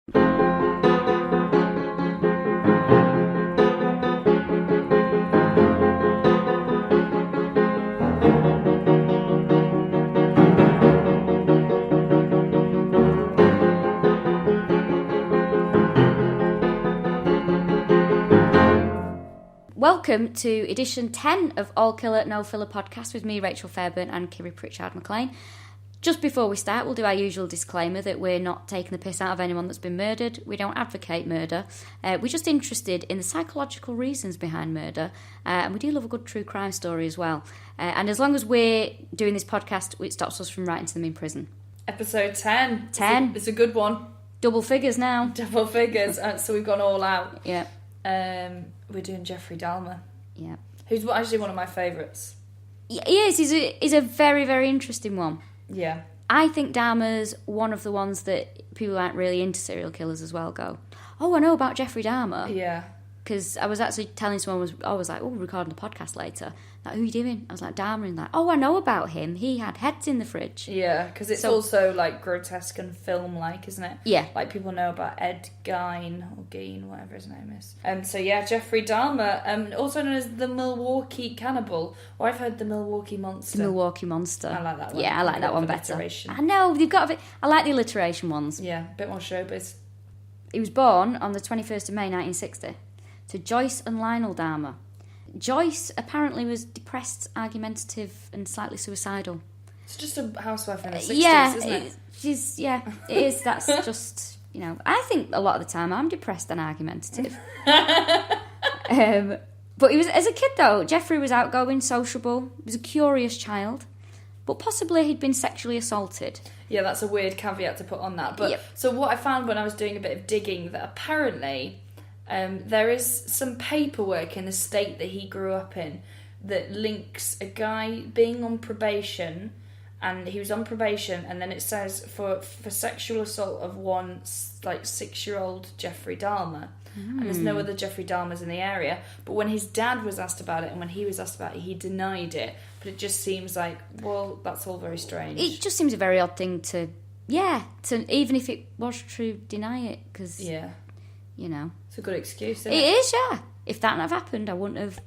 Welcome to edition 10 of All Killa, No Filla podcast with me, Rachel Fairburn, and Kiri Pritchard-McLean. Just before we start, we'll do our usual disclaimer that we're not taking the piss out of anyone that's been murdered. We don't advocate murder. We're just interested in the psychological reasons behind murder, and we do love a good true crime story as well. And as long as we're doing this podcast, it stops us from writing to them in prison. Episode 10. 10. It's a good one. Double figures now. Double figures. So we've gone all out. Yeah. We're doing Jeffrey Dahmer. Yeah. Who's actually one of my favourites. He is. He's a very, very interesting one. Yeah. I think Dahmer's one of the ones that people who aren't really into serial killers as well go, oh, I know about Jeffrey Dahmer. Yeah. Because I was actually telling someone, I was like, oh, we're recording a podcast later. Like, who are you doing? I was like, Dahmer. And like, oh, I know about him. He had heads in the fridge. Yeah, because it's also like grotesque and film-like, isn't it? Yeah. Like people know about Ed Gein, or Gein, whatever his name is. So yeah, Jeffrey Dahmer, also known as the Milwaukee Cannibal, or I've heard the Milwaukee Monster. The Milwaukee Monster. I like that one. Yeah, I like that one better. Alliteration. I know, they've got a bit, I like the alliteration ones. Yeah, a bit more showbiz. He was born on the 21st of May 1960 to Joyce and Lionel Dahmer. Joyce apparently was depressed, argumentative, and slightly suicidal. It's just a housewife in the 60s, isn't it? It is. That's just, I think a lot of the time I'm depressed and argumentative. But he was, as a kid though, Jeffrey was outgoing, sociable, he was a curious child, but possibly he'd been sexually assaulted. Yeah, that's a weird caveat to put on that. But yep. So what I found when I was doing a bit of digging, that apparently there is some paperwork in the state that he grew up in that links a guy being on probation, and he was on probation, and then it says for sexual assault of one 6-year-old Jeffrey Dahmer. And there's no other Jeffrey Dahmers in the area. But when his dad was asked about it and when he was asked about it, he denied it. But it just seems like, well, that's all very strange. It just seems a very odd thing to even if it was true, deny it, because, It's a good excuse, isn't it? It is, yeah. If that had happened, I wouldn't have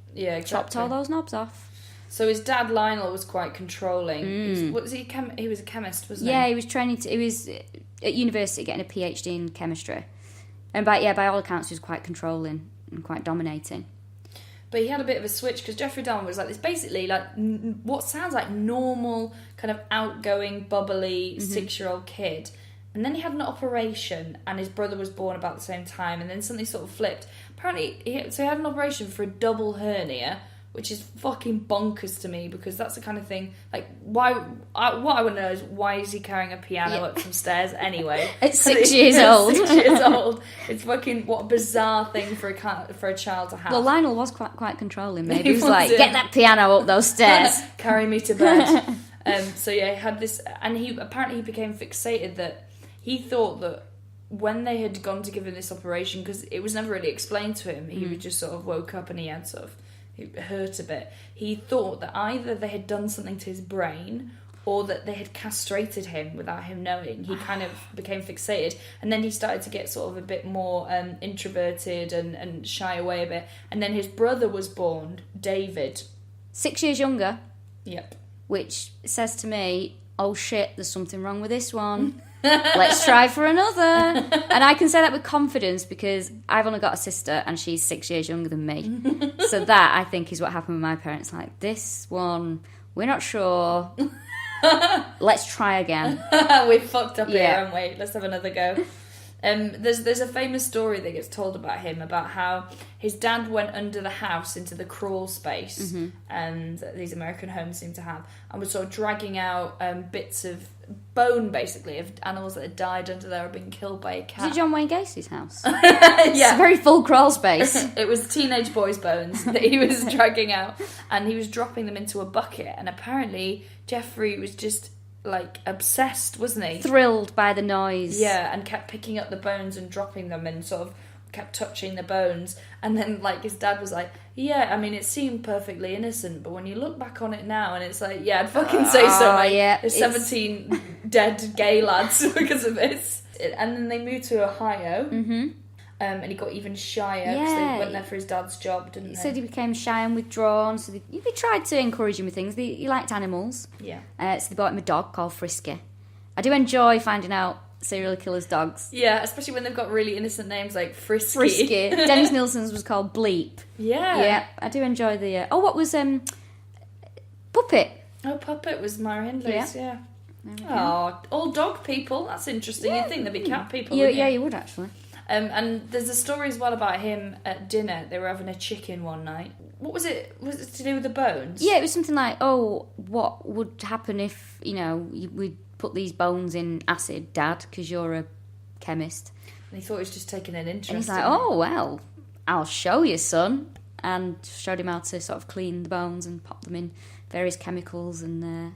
chopped all those knobs off. So his dad, Lionel, was quite controlling. He was a chemist, wasn't he? Yeah, he was he was at university getting a PhD in chemistry. And by all accounts, he was quite controlling and quite dominating. But he had a bit of a switch, because Jeffrey Dahmer was like this, basically like what sounds like normal, kind of outgoing, bubbly 6-year-old kid. And then he had an operation, and his brother was born about the same time, and then something sort of flipped. Apparently, he had an operation for a double hernia, which is fucking bonkers to me, because that's the kind of thing, like, what I want to know is, why is he carrying a piano up some stairs anyway? At 6 years old. 6 years old. It's fucking, what a bizarre thing for a child to have. Well, Lionel was quite controlling, maybe. He was like, get that piano up those stairs. Carry me to bed. So yeah, he had this, and he became fixated that he thought that when they had gone to give him this operation, because it was never really explained to him, he just sort of woke up and he had sort of, it hurt a bit. He thought that either they had done something to his brain or that they had castrated him without him knowing. He kind of became fixated, and then he started to get sort of a bit more introverted and shy away a bit. And then his brother was born, David. 6 years younger. Yep. Which says to me, oh shit, there's something wrong with this one. Let's try for another. And I can say that with confidence, because I've only got a sister and she's 6 years younger than me. So that, I think, is what happened with my parents. Like, this one, we're not sure. Let's try again. We fucked up here, haven't we? Let's have another go. There's a famous story that gets told about him, about how his dad went under the house into the crawl space, and these American homes seem to have, and was sort of dragging out bits of bone, basically, of animals that had died under there or been killed by a cat. Is it John Wayne Gacy's house? Yeah. It's a very full crawl space. It was teenage boys' bones that he was dragging out, and he was dropping them into a bucket, and apparently Jeffrey was just obsessed, wasn't he? Thrilled by the noise. Yeah, and kept picking up the bones and dropping them, and sort of kept touching the bones. And then his dad was like, yeah, I mean, it seemed perfectly innocent, but when you look back on it now, and it's like, yeah, I'd fucking say so, mate. Yeah, there's 17 dead gay lads because of this. and then they moved to Ohio. Mm-hmm. And he got even shyer because they went there for his dad's job, didn't they? He said he became shy and withdrawn, so they tried to encourage him with things. He liked animals. Yeah. So they bought him a dog called Frisky. I do enjoy finding out serial killers' dogs. Yeah, especially when they've got really innocent names like Frisky. Frisky. Dennis Nilsson's was called Bleep. Yeah. Yeah, I do enjoy the... what was... Puppet. Oh, Puppet was Myra Hindley's, yeah. Oh, all dog people. That's interesting. Yeah. You'd think there'd be cat people, Yeah, wouldn't you? you would, actually. And there's a story as well about him at dinner. They were having a chicken one night. What was it? Was it to do with the bones? Yeah, it was something like, what would happen if, we'd put these bones in acid, Dad, because you're a chemist. And he thought he was just taking an interest. And he's like, well, I'll show you, son. And showed him how to sort of clean the bones and pop them in various chemicals and,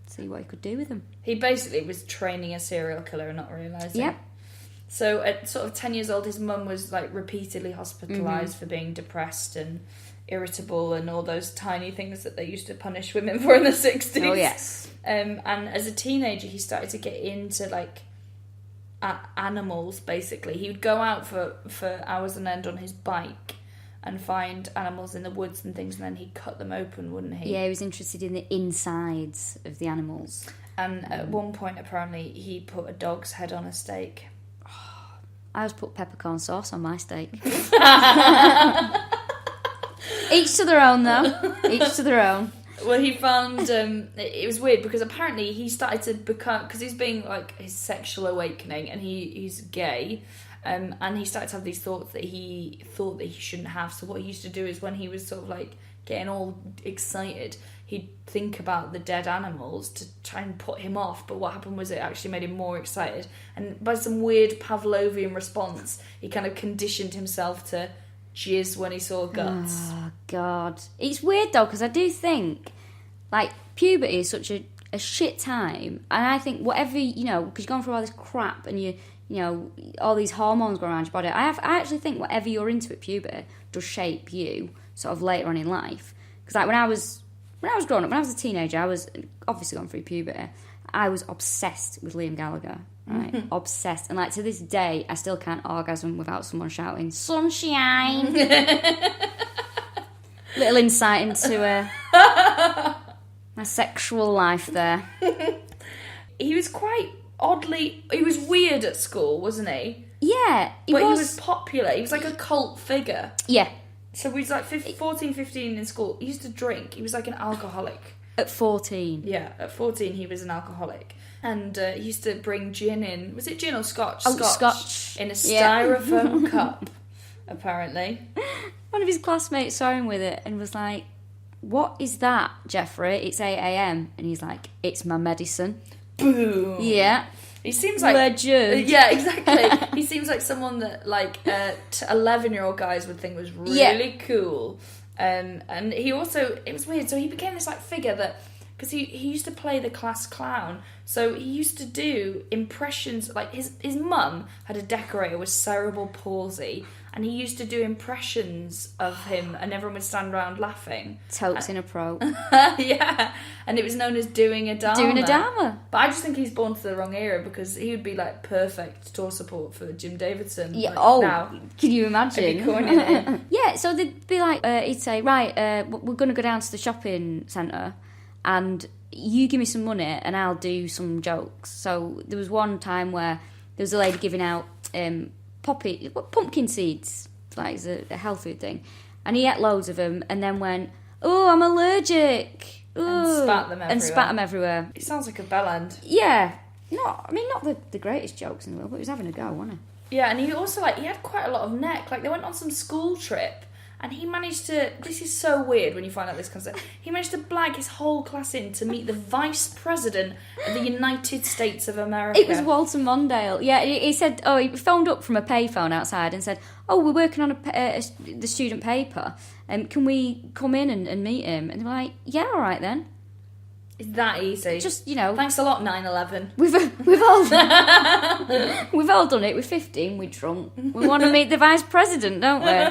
see what he could do with them. He basically was training a serial killer and not realising. Yep. So at sort of 10 years old, his mum was like repeatedly hospitalised for being depressed and irritable and all those tiny things that they used to punish women for in the 60s. Oh, yes. And as a teenager, he started to get into like animals, basically. He would go out for hours on end on his bike and find animals in the woods and things, and then he'd cut them open, wouldn't he? Yeah, he was interested in the insides of the animals. And at one point, apparently, he put a dog's head on a steak. I always put peppercorn sauce on my steak. Each to their own, though. Each to their own. Well, he found... it was weird, because apparently he started to become... Because he's being, like, his sexual awakening, and he's gay, and he started to have these thoughts that he thought that he shouldn't have. So what he used to do is when he was sort of, like, getting all excited, he'd think about the dead animals to try and put him off, but what happened was it actually made him more excited, and by some weird Pavlovian response he kind of conditioned himself to jizz when he saw guts. Oh, God. It's weird, though, because I do think, like, puberty is such a shit time, and I think whatever, because you're going through all this crap, and you all these hormones going around your body, I actually think whatever you're into at puberty does shape you sort of later on in life. Because, like, when I was growing up, when I was a teenager, I was obviously going through puberty. I was obsessed with Liam Gallagher, right? Obsessed. And, like, to this day, I still can't orgasm without someone shouting, "Sunshine!" Little insight into my sexual life there. He was he was weird at school, wasn't he? Yeah. He was popular. He was like a cult figure. Yeah. So he was like 14, 15 in school. He used to drink. He was like an alcoholic. At 14. Yeah, at 14 he was an alcoholic. And he used to bring gin in. Was it gin or scotch? Oh, scotch. In a styrofoam cup, apparently. One of his classmates saw him with it and was like, "What is that, Jeffrey? It's 8 a.m. And he's like, "It's my medicine." Boom. Yeah. He seems like... Legend. Yeah, exactly. He seems like someone that, like, 11-year-old guys would think was really cool. And he also... It was weird. So he became this, like, figure that... Because he used to play the class clown. So he used to do impressions... Like, his mum had a decorator with cerebral palsy. And he used to do impressions of him. And everyone would stand around laughing. Totes in a pro. Yeah. And it was known as doing a Dahmer. Doing a Dahmer. But I just think he's born to the wrong era, because he would be like perfect tour support for Jim Davidson. Yeah. Like, now. Can you imagine? I'd be corny it. Yeah. So they'd be like, he'd say, right, we're going to go down to the shopping centre, and you give me some money, and I'll do some jokes. So there was one time where there was a lady giving out pumpkin seeds, like it's a health food thing, and he ate loads of them, and then went, "Oh, I'm allergic." Ooh, and spat them everywhere. It sounds like a bellend. Yeah. Not the greatest jokes in the world, but he was having a go, wasn't he? Yeah, and he also, like, he had quite a lot of neck. Like, they went on some school trip, and he managed to... This is so weird when you find out this concept. He managed to blag his whole class in to meet the Vice President of the United States of America. It was Walter Mondale. Yeah, he said... Oh, he phoned up from a payphone outside and said, "Oh, we're working on the student paper. Can we come in and meet him?" And they were like, "Yeah, all right then." It's that easy. Just, Thanks a lot, 9/11. We've all done it. We're 15, we're drunk. We want to meet the Vice President, don't we?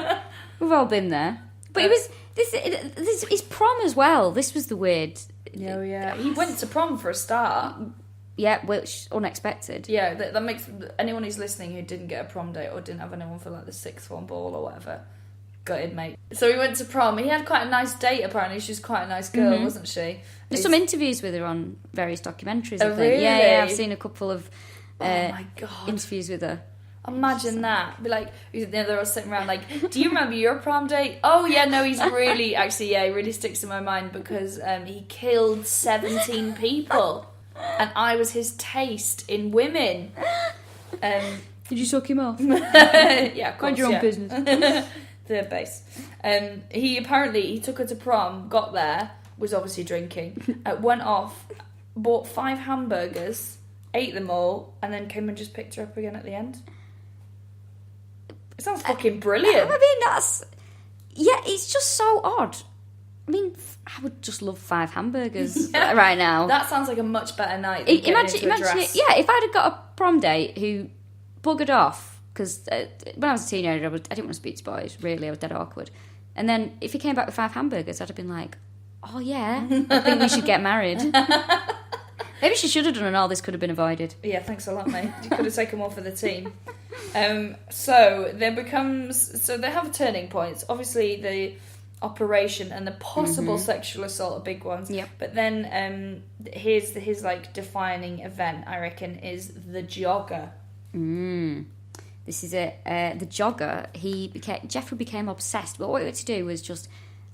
We've all been there. But it was... This is prom as well. This was the weird... Oh, yeah. He went to prom for a start. Yeah, which unexpected. Yeah, that makes anyone who's listening who didn't get a prom date or didn't have anyone for like the sixth form ball or whatever, gutted, mate. So we went to prom. He had quite a nice date, apparently. She was quite a nice girl, wasn't she? There's some interviews with her on various documentaries, I think. Really? Yeah, I've seen a couple of oh my God. interviews with her. Imagine that. Be like, they're all sitting around like, do you remember your prom date? Oh yeah, no, he's really, actually, yeah, he really sticks in my mind because he killed 17 people and I was his taste in women. Did you suck him off? Yeah, of course, mind your own business. The base. He took her to prom, got there, was obviously drinking, went off, bought 5 hamburgers, ate them all, and then came and just picked her up again at the end. It sounds fucking brilliant. I mean, that's... Yeah, it's just so odd. I mean, I would just love 5 hamburgers right now. That sounds like a much better night than imagine it, yeah, if I'd have got a prom date who buggered off, because when I was a teenager, I didn't want to speak to boys, really, I was dead awkward. And then if he came back with 5 hamburgers, I'd have been like, oh yeah, I think we should get married. Maybe she should have done and all this could have been avoided. Yeah, thanks a lot, mate. You could have taken one for the team. So they have turning points. Obviously, the operation and the possible sexual assault are big ones. Yep. But then his like defining event, I reckon, is the jogger. This is it. The jogger. Jeffrey became obsessed. But what he had to do was just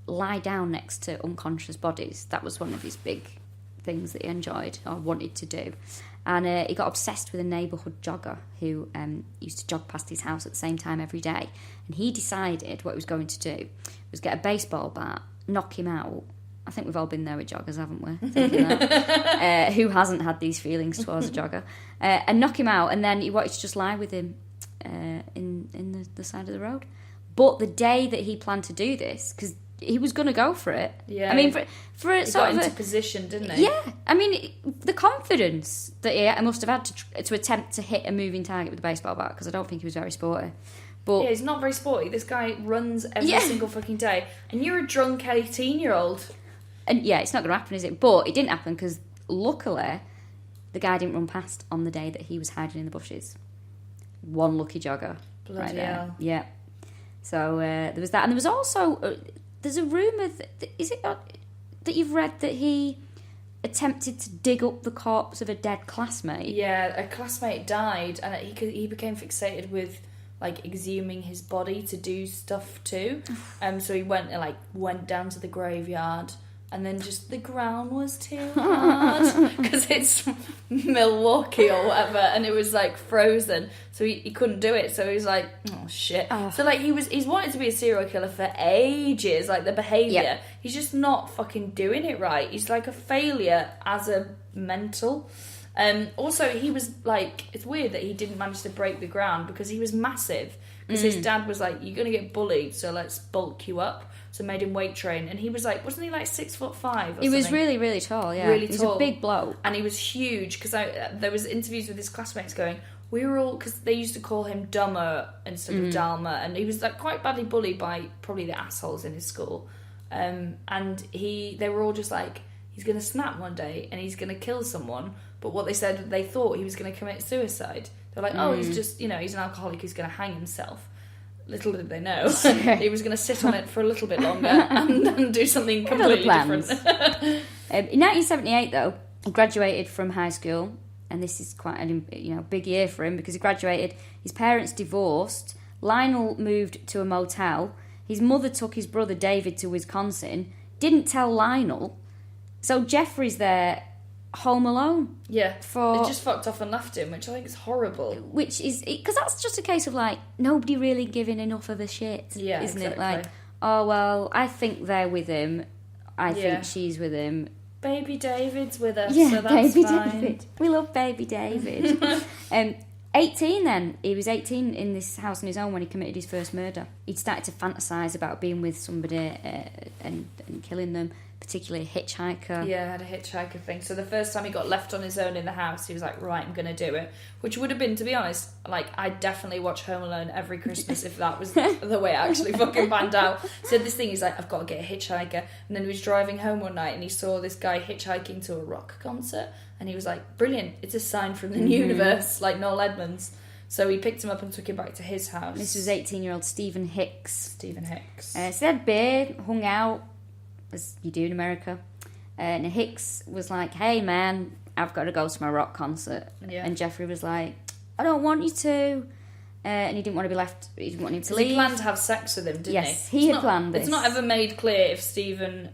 lie down next to unconscious bodies. That was one of his big things that he enjoyed or wanted to do. And he got obsessed with a neighbourhood jogger who used to jog past his house at the same time every day. And he decided what he was going to do was get a baseball bat, knock him out. I think we've all been there with joggers, haven't we? Thinking that. Who hasn't had these feelings towards a jogger? And knock him out, and then he wanted to just lie with him in the side of the road. But the day that he planned to do this, because he was going to go for it. Yeah. I mean, for a sort of... He got into position, didn't he? Yeah. I mean, the confidence that he must have had to attempt to hit a moving target with a baseball bat, because I don't think he was very sporty. But yeah, he's not very sporty. This guy runs every single fucking day. And you're a drunk 18-year-old. And yeah, it's not going to happen, is it? But it didn't happen, because luckily, the guy didn't run past on the day that he was hiding in the bushes. One lucky jogger. Bloody right there. hell. Yeah. So there was that. And there was also... there's a rumour that you've read that he attempted to dig up the corpse of a dead classmate. Yeah, a classmate died, and he became fixated with like exhuming his body to do stuff too. So he went down to the graveyard, and then just the ground was too hard because it's Milwaukee or whatever, and it was like frozen, so he couldn't do it. So he was like, oh shit. So like he's wanted to be a serial killer for ages. Like the behaviour, he's just not fucking doing it right. He's like a failure as a mental. Also, he was like, it's weird that he didn't manage to break the ground because he was massive. Because his dad was like, you're going to get bullied, so let's bulk you up. So made him weight train. And he was like, wasn't he like 6'5" or something? He was really, really tall, yeah. Really he was tall. a big bloke. And he was huge, because there was interviews with his classmates going, we were all, because they used to call him Dahmer instead of Dahmer. And he was like quite badly bullied by probably the assholes in his school. And they were all just like, he's going to snap one day and he's going to kill someone. But what they said, they thought he was going to commit suicide. They're like, oh, he's just, he's an alcoholic who's going to hang himself. Little did they know, he was going to sit on it for a little bit longer and do something completely different. In 1978, though, he graduated from high school, and this is quite a big year for him because he graduated. His parents divorced. Lionel moved to a motel. His mother took his brother David to Wisconsin. Didn't tell Lionel, so Jeffrey's there. Home alone. Yeah. They just fucked off and left him, which I think is horrible. Which is... Because that's just a case of, like, nobody really giving enough of a shit, yeah, isn't exactly. it? Like, oh, well, I think they're with him. I think she's with him. Baby David's with us, yeah, so that's baby fine. David. We love baby David. 18 then. He was 18 in this house on his own when he committed his first murder. He'd started to fantasise about being with somebody and killing them. Particularly a hitchhiker. Yeah, I had a hitchhiker thing. So the first time he got left on his own in the house, he was like, right, I'm going to do it. Which would have been, to be honest, like, I'd definitely watch Home Alone every Christmas if that was the way it actually fucking panned out. So this thing, he's like, I've got to get a hitchhiker. And then he was driving home one night and he saw this guy hitchhiking to a rock concert. And he was like, brilliant, it's a sign from the universe, like Noel Edmonds. So he picked him up and took him back to his house. This was 18-year-old Stephen Hicks. So they had beer, hung out, as you do in America. And Hicks was like, hey man, I've got to go to my rock concert. Yeah. And Jeffrey was like, I don't want you to. And he didn't want to be left, he didn't want him to leave. He planned to have sex with him, didn't he? Yes, he had planned this. It's not ever made clear if Stephen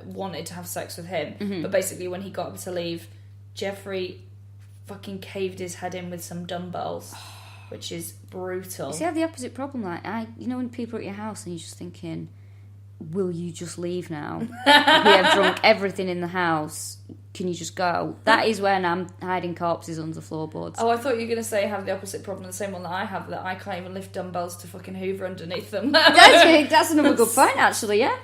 wanted to have sex with him. But basically when he got him to leave, Jeffrey fucking caved his head in with some dumbbells, which is brutal. You see, I have the opposite problem. Like, when people are at your house and you're just thinking, will you just leave now? We have drunk everything in the house. Can you just go? That is when I'm hiding corpses under floorboards. Oh, I thought you were going to say have the opposite problem, the same one that I have, that I can't even lift dumbbells to fucking hoover underneath them. That's another good point, actually, yeah.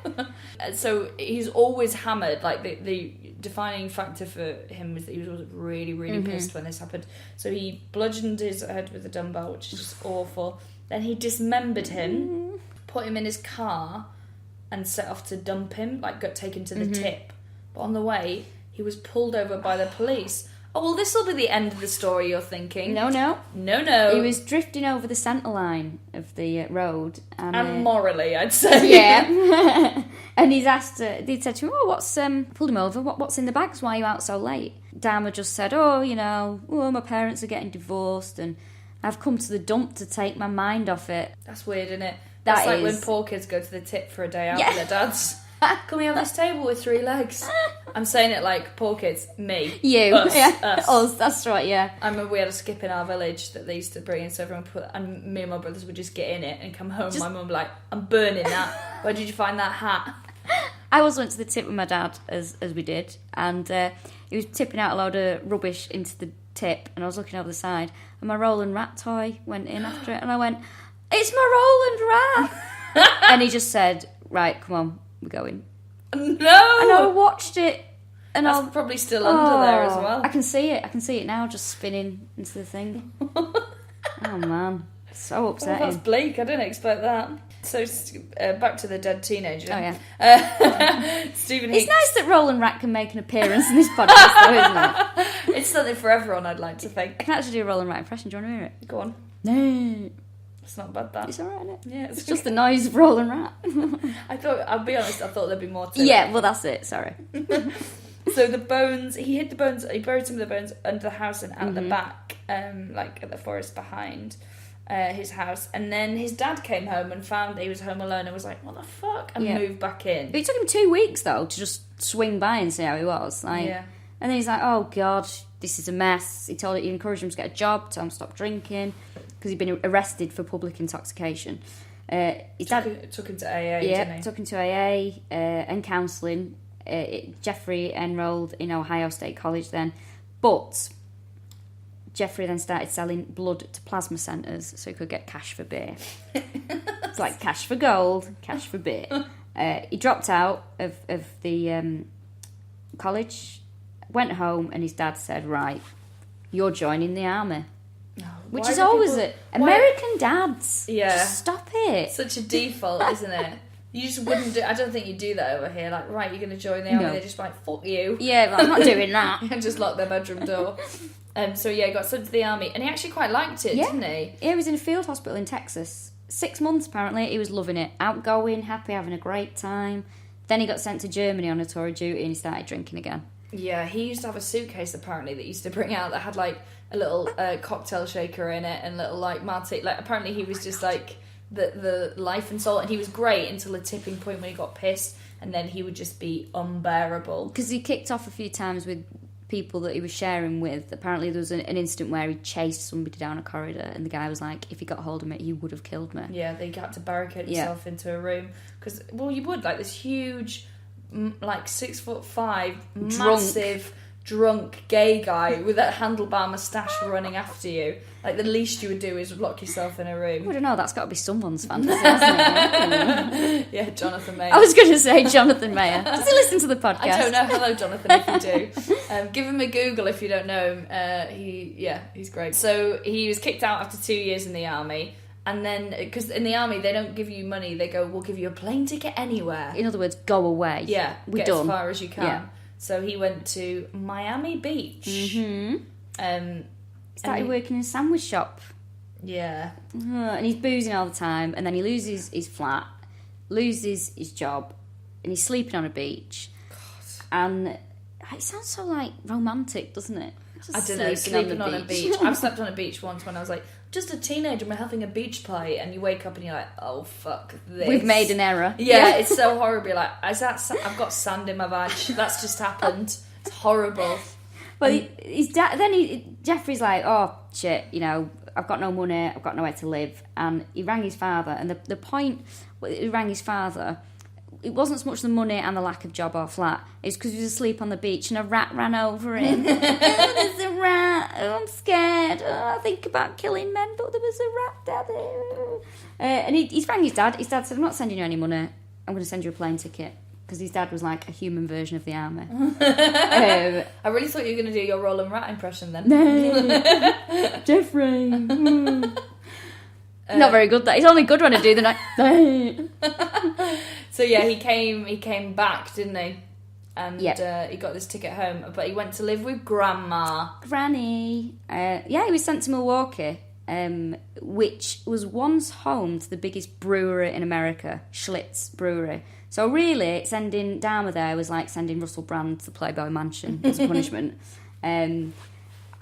So he's always hammered. Like, the defining factor for him was that he was always really, really pissed when this happened. So he bludgeoned his head with a dumbbell, which is just awful. Then he dismembered him, put him in his car, and set off to dump him, like got taken to the tip. But on the way, he was pulled over by the police. Oh, well, this will be the end of the story, you're thinking. No. He was drifting over the centre line of the road. And morally, I'd say. Yeah. And he'd said to him, pulled him over, what's in the bags? Why are you out so late? Dahmer just said, my parents are getting divorced and I've come to the dump to take my mind off it. That's weird, isn't it? That's like when poor kids go to the tip for a day out with their dads. Can we have this table with 3 legs? I'm saying it like poor kids, me. You. Us. Us, that's right, yeah. I remember we had a skip in our village that they used to bring in, so everyone and me and my brothers would just get in it and come home. My mum would be like, I'm burning that. Where did you find that hat? I always went to the tip with my dad, as we did, and he was tipping out a load of rubbish into the tip, and I was looking over the side, and my Roland rat toy went in after it, and I went, it's my Roland rat! And he just said, right, come on, we're going. No! And I watched it, and that's probably still under there as well. I can see it now, just spinning into the thing. Oh man, so upsetting. Oh, that's bleak, I didn't expect that. So, back to the dead teenager. Oh, yeah. Stephen Hicks. It's nice that Roland Rat can make an appearance in this podcast, though, isn't it? It's something for everyone, I'd like to think. I can actually do a Roland Rat impression. Do you want to hear it? Go on. No. It's not bad, that. It's alright, isn't it? Yeah, it's just the noise of Roland Rat. I'll be honest, I thought there'd be more to it. Yeah, well, that's it, sorry. So the bones, he hid the bones, he buried some of the bones under the house and out the back, like at the forest behind his house. And then his dad came home and found he was home alone and was like, what the fuck? And moved back in. But it took him 2 weeks, though, to just swing by and see how he was. And then he's like, oh, God, this is a mess. He encouraged him to get a job, told him to stop drinking, because he'd been arrested for public intoxication. His dad took him to AA, didn't he? Took him to AA and counselling. Jeffrey enrolled in Ohio State College then, but Jeffrey then started selling blood to plasma centres so he could get cash for beer. It's like cash for gold, cash for beer. He dropped out of the college, went home, and his dad said, right, you're joining the army. Oh, which is always it. American dads. Yeah. Just stop it. Such a default, isn't it? You just wouldn't do... I don't think you do that over here. Like, right, you're going to join the army. No. They're just like, fuck you. Yeah, but I'm not doing that. And just lock their bedroom door. So, yeah, he got sent to the army. And he actually quite liked it, didn't he? Yeah, he was in a field hospital in Texas. 6 months, apparently. He was loving it. Outgoing, happy, having a great time. Then he got sent to Germany on a tour of duty and he started drinking again. Yeah, he used to have a suitcase, apparently, that he used to bring out that had, like, a little cocktail shaker in it and little, like, martini. Like, apparently he was just, like... The life and soul, and he was great until a tipping point when he got pissed, and then he would just be unbearable. Because he kicked off a few times with people that he was sharing with. Apparently there was an incident where he chased somebody down a corridor, and the guy was like, if he got hold of me, he would have killed me. Yeah, they had to barricade himself into a room. Because, well, you would, like, this huge, like, 6'5", massive... drunk gay guy with that handlebar moustache running after you. Like, the least you would do is lock yourself in a room. I don't know, that's got to be someone's fantasy, hasn't it? Yeah, Jonathan Mayer. I was going to say Jonathan Mayer. Does he listen to the podcast? I don't know. Hello, Jonathan, if you do. Give him a Google if you don't know him. He's great. So he was kicked out after 2 years in the army. And then, because in the army, they don't give you money. They go, we'll give you a plane ticket anywhere. In other words, go away. Yeah, we're get done. As far as you can. Yeah. So he went to Miami Beach. Mm-hmm. Started working in a sandwich shop. Yeah. And he's boozing all the time, and then he loses his flat, loses his job, and he's sleeping on a beach. God. And it sounds so, like, romantic, doesn't it? I don't know, sleeping on a beach. I've slept on a beach once when I was, like, just a teenager and we're having a beach party, and you wake up and you're like, oh, fuck this. We've made an error. Yeah, it's so horrible. You're like, I've got sand in my vag. That's just happened. It's horrible. Well, Jeffrey's like, oh, shit, you know, I've got no money, I've got nowhere to live. And he rang his father, and the point he rang his father, it wasn't so much the money and the lack of job or flat, it's because he was asleep on the beach and a rat ran over him. Oh, there's a rat, oh, I'm scared, oh, I think about killing men, but there was a rat, Daddy. And he's rang his dad. His dad said, I'm not sending you any money, I'm going to send you a plane ticket. Because his dad was like a human version of the army. I really thought you were going to do your Roland Rat impression then. No, Jeffrey. Not very good. That it's only good when I do the night. So yeah, he came back, didn't he? And he got this ticket home, but he went to live with Grandma. Granny. He was sent to Milwaukee, which was once home to the biggest brewery in America, Schlitz Brewery. So really, sending Dahmer there was like sending Russell Brand to the Playboy Mansion as a punishment. I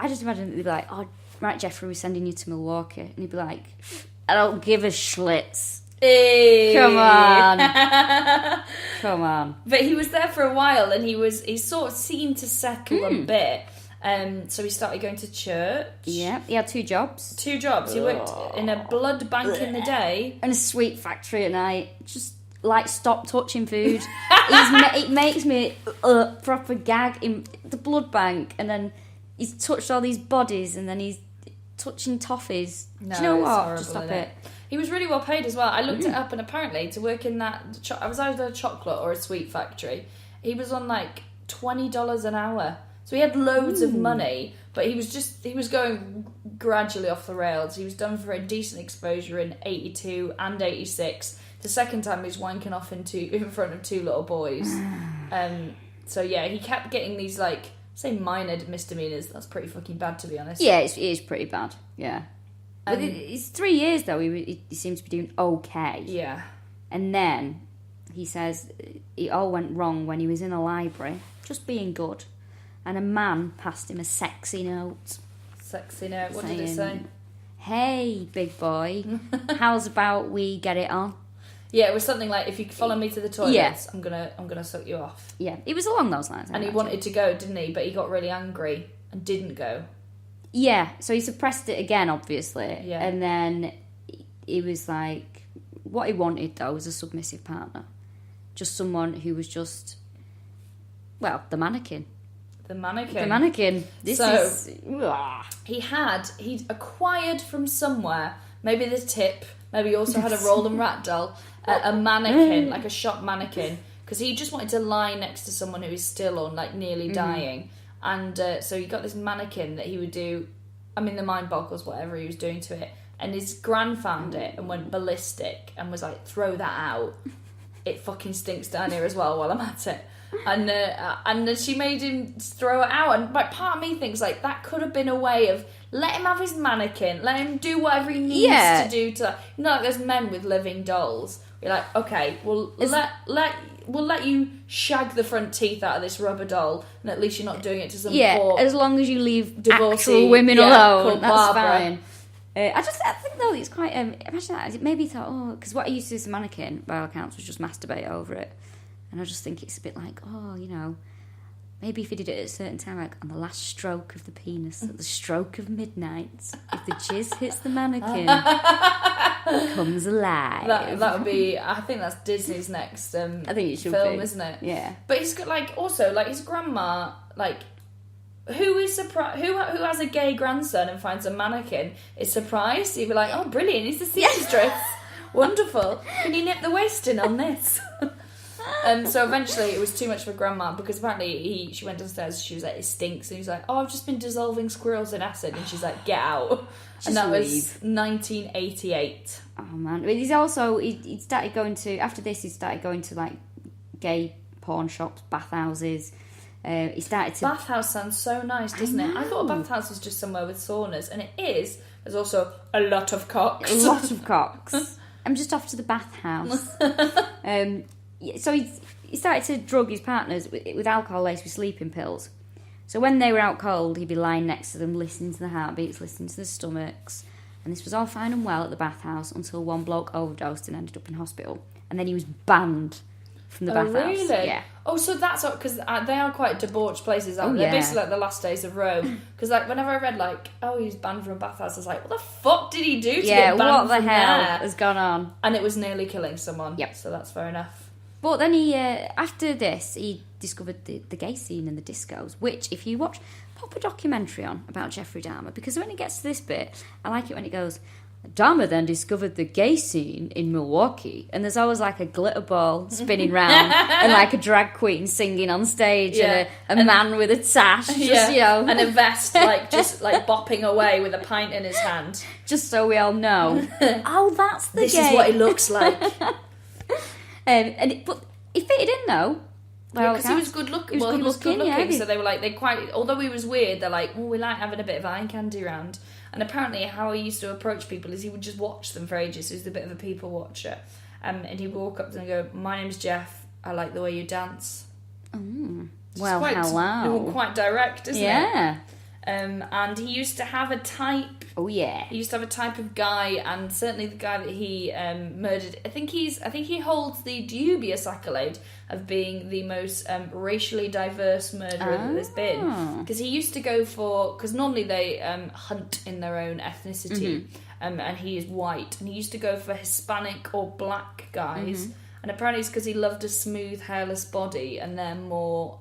just imagine that they'd be like, oh, right, Jeffrey, we're sending you to Milwaukee. And he'd be like, I don't give a Schlitz. Hey. Come on. Come on. But he was there for a while, and he sort of seemed to settle a bit. So he started going to church. Yeah, he had 2 jobs. 2 jobs. He worked in a blood bank in the day. And a sweet factory at night. Just... like, stop touching food. It makes me proper gag in the blood bank, and then he's touched all these bodies, and then he's touching toffees. No, do you know what? Horrible, just stop it. He was really well paid as well. I looked it up, and apparently to work in that, I was either a chocolate or a sweet factory. He was on like $20 an hour, so he had loads of money. But he was going gradually off the rails. He was done for a decent exposure in 82 and 86. The second time he was wanking off in front of 2 little boys. So yeah, he kept getting these, like, say minor misdemeanors. That's pretty fucking bad, to be honest. Yeah, it is pretty bad. Yeah. But it's 3 years though. He seems to be doing okay. Yeah. And then he says it all went wrong when he was in a library, just being good, and a man passed him a sexy note. Sexy note. What did it say? Hey, big boy, how's about we get it on? Yeah, it was something like, if you follow me to the toilets, I'm gonna suck you off. Yeah, it was along those lines. And he wanted to go, didn't he? But he got really angry and didn't go. Yeah, so he suppressed it again, obviously. Yeah. And then he was like, what he wanted though was a submissive partner, just someone who was just, well, the mannequin. The mannequin. The mannequin. He'd acquired from somewhere, maybe the tip. Maybe he also had a Roland Rat doll, a mannequin, like a shop mannequin, because he just wanted to lie next to someone who is still on, like, nearly dying. And so he got this mannequin that he would do, I mean, the mind boggles whatever he was doing to it. And his gran found it and went ballistic and was like, throw that out. It fucking stinks down here as well while I'm at it. And then she made him throw it out. And like, part of me thinks, like, that could have been a way of, let him have his mannequin, let him do whatever he needs to do to... You know, like there's men with living dolls. You're like, okay, we'll let you shag the front teeth out of this rubber doll, and at least you're not doing it to some poor... as long as you leave divorcee actual women alone, that's Barbara. fine. I think though it's quite... imagine that. Maybe he thought, because what I used to do as a mannequin, by all accounts, was just masturbate over it. And I just think it's a bit like, you know... Maybe if he did it at a certain time, like on the last stroke of the penis, at the stroke of midnight, if the jizz hits the mannequin, it comes alive. That would be... I think that's Disney's next I think it should film, be. Isn't it? Yeah. But he's got, like, also, like, his grandma, like... Who is surprised? Who has a gay grandson and finds a mannequin is surprised? He'd be like, oh, brilliant, he's the seamstress. Wonderful. Can you nip the waist in on this? And so eventually it was too much for Grandma, because apparently she went downstairs, she was like, it stinks, and he was like, oh, I've just been dissolving squirrels in acid, and she's like, get out. And that was 1988. Oh man, he's also he started going to, after this he started going to like gay porn shops, bathhouses, He started to... Bathhouse sounds so nice, doesn't it? I thought a bathhouse was just somewhere with saunas, and it is. There's also a lot of cocks. A lot of cocks. I'm just off to the bathhouse. So he started to drug his partners with alcohol laced with sleeping pills. So when they were out cold, he'd be lying next to them, listening to the heartbeats, listening to the stomachs. And this was all fine and well at the bathhouse until one bloke overdosed and ended up in hospital. And then he was banned from the bathhouse. Really? Yeah. Oh, so that's because they are quite debauched places, aren't they? Yeah. They're basically like the last days of Rome. Because like whenever I read like, oh, he was banned from a bathhouse, I was like, what the fuck did he do to get banned what the from hell there? has gone on? And it was nearly killing someone. Yep. So that's fair enough. But then he, after this, he discovered the gay scene and the discos, which, if you watch, pop a documentary on about Jeffrey Dahmer, because when it gets to this bit, I like it when it goes, Dahmer then discovered the gay scene in Milwaukee, and there's always like a glitter ball spinning round and like a drag queen singing on stage and a man with a sash, just, you know. And a vest, like, just like bopping away with a pint in his hand. Just so we all know. Oh, that's the This gay. is what it looks like. But he fitted in though. Because he was good looking. Well, he was good looking, yeah. so they were like, although he was weird, they're like, oh, we like having a bit of eye candy around. And apparently how he used to approach people is he would just watch them for ages. So he's a bit of a people watcher. And he would walk up to them and go, my name's Jeff, I like the way you dance. Well, hello. Quite direct, isn't it? Yeah. And he used to have a type. Oh yeah. He used to have a type of guy, and certainly the guy that he murdered. I think he holds the dubious accolade of being the most racially diverse murderer that there's been. Because he used to go for, because normally they hunt in their own ethnicity, and he is white, and he used to go for Hispanic or black guys. And apparently it's because he loved a smooth, hairless body, and they're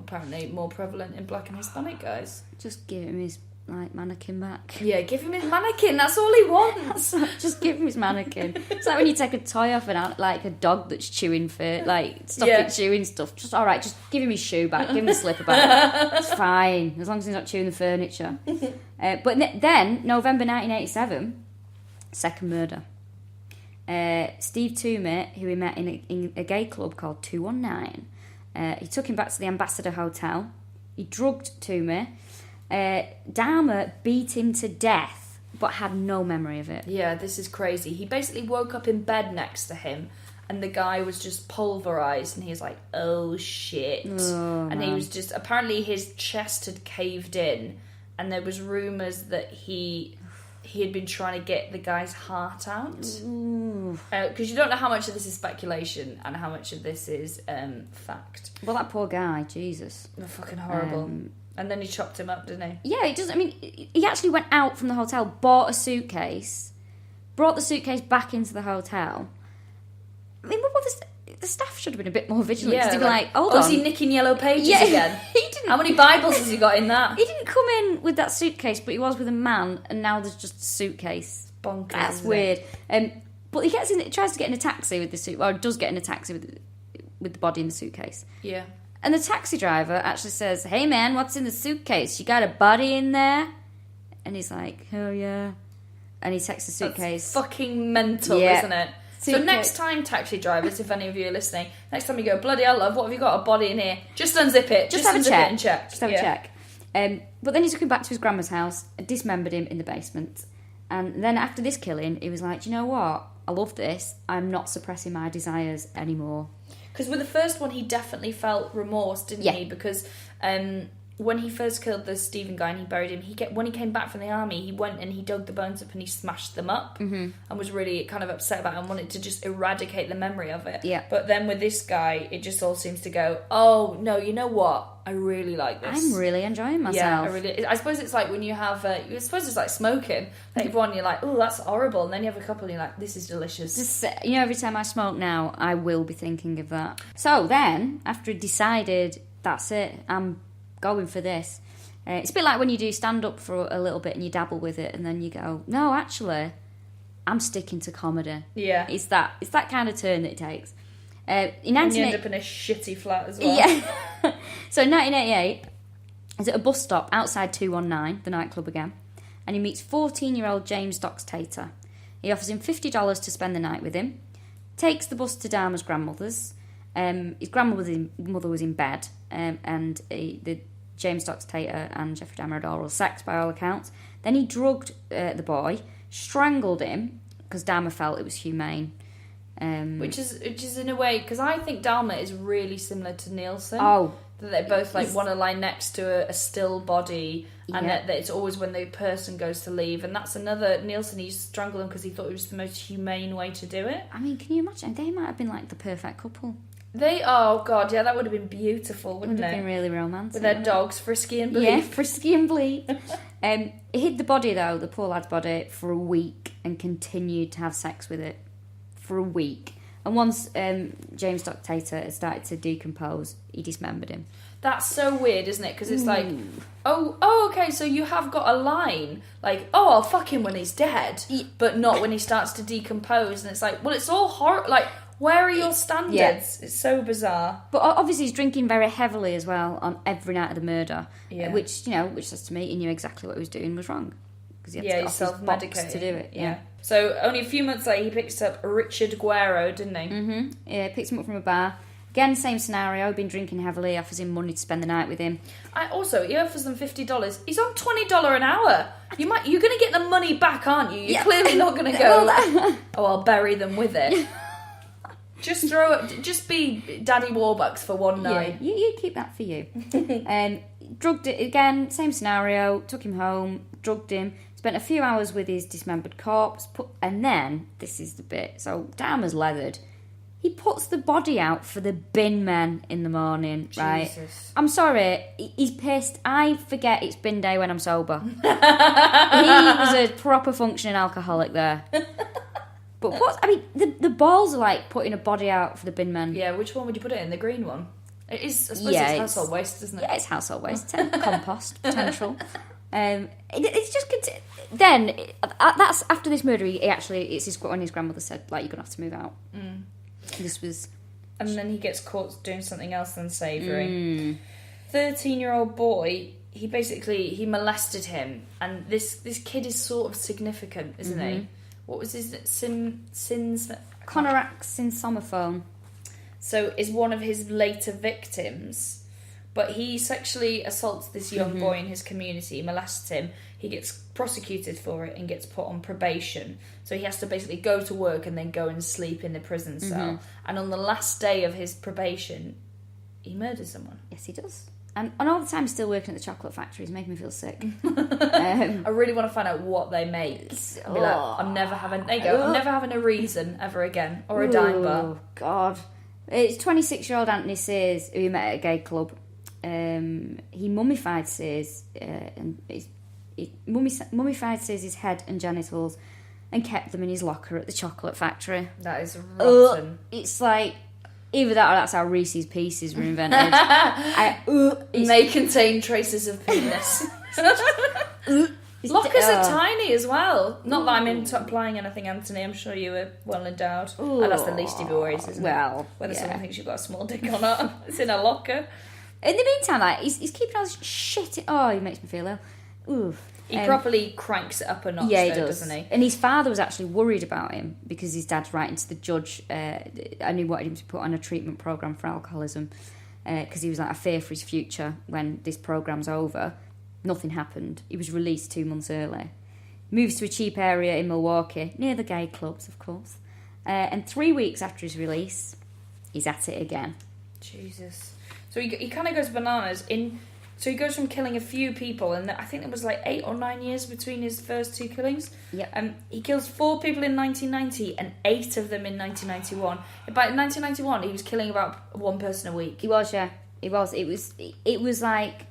apparently more prevalent in black and Hispanic guys. Just give him his mannequin back. Yeah, give him his mannequin. That's all he wants. Just give him his mannequin. It's like when you take a toy off like a dog that's chewing for stop it chewing stuff. Just all right. Just give him his shoe back. Give him the slipper back. It's fine as long as he's not chewing the furniture. But then November 1987, second murder. Steve Toomey, who he met in a gay club called 219, he took him back to the Ambassador Hotel. He drugged Toomey. Dahmer beat him to death, but had no memory of it. Yeah, this is crazy. He basically woke up in bed next to him, and the guy was just pulverised, and he was like, oh shit. And he was just, apparently his chest had caved in, and there was rumours that he had been trying to get the guy's heart out. Because you don't know how much of this is speculation and how much of this is fact. Well, that poor guy, Jesus. They're fucking horrible. And then he chopped him up, didn't he? Yeah, he actually went out from the hotel, bought a suitcase, brought the suitcase back into the hotel. I mean, the staff should have been a bit more vigilant. Yeah, hold on. Is he nicking yellow pages again? He didn't. How many Bibles has he got in that? He didn't come in with that suitcase, but he was with a man, and now there's just a suitcase. Bonkers. That's weird. But he gets in. He tries to get in a taxi with the suit. Well, does get in a taxi with the body in the suitcase. Yeah. And the taxi driver actually says, "Hey man, what's in the suitcase? You got a body in there?" And he's like, "Oh yeah." And he takes the suitcase. That's fucking mental, isn't it? Suitcase. So next time, taxi drivers, if any of you are listening, next time you go, bloody hell, love, what have you got? A body in here? Just unzip it. Just have a check. And check. Just have a check. But then he took him back to his grandma's house, dismembered him in the basement. And then after this killing, he was like, you know what? I love this. I'm not suppressing my desires anymore. Because with the first one, he definitely felt remorse, didn't he? Because when he first killed the Stephen guy and he buried him, when he came back from the army, he went and he dug the bones up and he smashed them up and was really kind of upset about it and wanted to just eradicate the memory of it. Yeah. But then with this guy, it just all seems to go, oh, no, you know what? I really like this. I'm really enjoying myself. Yeah, I suppose it's like when you have, I suppose it's like smoking. Like one, you're like, oh, that's horrible. And then you have a couple and you're like, this is delicious. Every time I smoke now, I will be thinking of that. So then, after he decided, that's it, I'm going for this. It's a bit like when you do stand-up for a little bit and you dabble with it and then you go, no, actually, I'm sticking to comedy. Yeah. It's that kind of turn that it takes. And you end up in a shitty flat as well. Yeah. So in 1988, he's at a bus stop outside 219, the nightclub again, and he meets 14-year-old James Doxtator. He offers him $50 to spend the night with him, takes the bus to Dahmer's grandmother's. His grandmother was in bed, and the James Tater and Jeffrey Dahmer had oral sex by all accounts. Then he drugged the boy, strangled him, because Dahmer felt it was humane. Which is in a way, because I think Dahmer is really similar to Nielsen. Oh. That they both want to lie next to a still body, and that it's always when the person goes to leave. And that's another, Nielsen, he strangled him because he thought it was the most humane way to do it. I mean, can you imagine? They might have been like the perfect couple. Oh god, yeah, that would have been beautiful, wouldn't it? Would have been really romantic. With their dogs, Frisky and Bleep. Yeah, Frisky and Bleep. He hid the body, though, the poor lad's body, for a week and continued to have sex with it for a week. And once James Tater had started to decompose, he dismembered him. That's so weird, isn't it? Because it's like, okay, so you have got a line, like, I'll fuck him when he's dead, but not when he starts to decompose. And it's like, well, it's all horrible. Like, where are your standards? Yeah. It's so bizarre. But obviously he's drinking very heavily as well on every night of the murder, which says to me he knew exactly what he was doing was wrong. Because he had to he's self-medicating to do it. Yeah. So only a few months later, he picks up Richard Guerrero, didn't he? Mm-hmm. Yeah, picks him up from a bar. Again, same scenario. Been drinking heavily. Offers him money to spend the night with him. He offers them $50. He's on $20 an hour. You're going to get the money back, aren't you? You're clearly not going to go. I'll bury them with it. Just be Daddy Warbucks for one night. Yeah, you keep that for you. Drugged it again. Same scenario. Took him home. Drugged him. Spent a few hours with his dismembered corpse, and then, this is the bit, so Dahmer's leathered. He puts the body out for the bin men in the morning, right? Jesus. I'm sorry, he's pissed. I forget it's bin day when I'm sober. He was a proper functioning alcoholic there. But the balls are like putting a body out for the bin men. Yeah, which one would you put it in? The green one? It is, I suppose it's household waste, isn't it? Yeah, it's household waste. Compost potential. It's just then that's after this murder. It's when his grandmother said, like, you're gonna have to move out. This was, and then he gets caught doing something else than savoury. 13-year-old boy. He molested him, and this kid is sort of significant, isn't he? What was his sins? Conorax Sinsomophone. So is one of his later victims. But he sexually assaults this young boy in his community, molests him. He gets prosecuted for it and gets put on probation. So he has to basically go to work and then go and sleep in the prison cell. And on the last day of his probation, he murders someone. Yes, he does. And all the time still working at the chocolate factory is making me feel sick. I really want to find out what they make. I'll be like, I'm never having a reason ever again. Or a dime bar. Oh, God. It's 26-year-old Anthony Sears, who he met at a gay club. He mummified Sears, mummified Sears' head and genitals and kept them in his locker at the chocolate factory. That is rotten. It's like, either that or that's how Reese's Pieces were invented. May contain traces of penis. Lockers are tiny as well. Not that I'm implying anything, Anthony. I'm sure you were well endowed. And that's the least of your worries, isn't it? Whether someone thinks you've got a small dick or not. It's in a locker. In the meantime, like, he's keeping all this shit. He makes me feel ill. Oof. He properly cranks it up a notch, he though, does. doesn't he? And his father was actually worried about him because his dad's writing to the judge and he wanted him to put on a treatment programme for alcoholism because he was like, I fear for his future when this programme's over. Nothing happened. He was released 2 months early. Moves to a cheap area in Milwaukee, near the gay clubs, of course. And 3 weeks after his release, he's at it again. Jesus. So he kind of goes bananas. So he goes from killing a few people, and I think there was like 8 or 9 years between his first 2 killings. Yep. He kills 4 people in 1990 and 8 of them in 1991. By 1991, he was killing about 1 person a week. He was, yeah. He was. It was like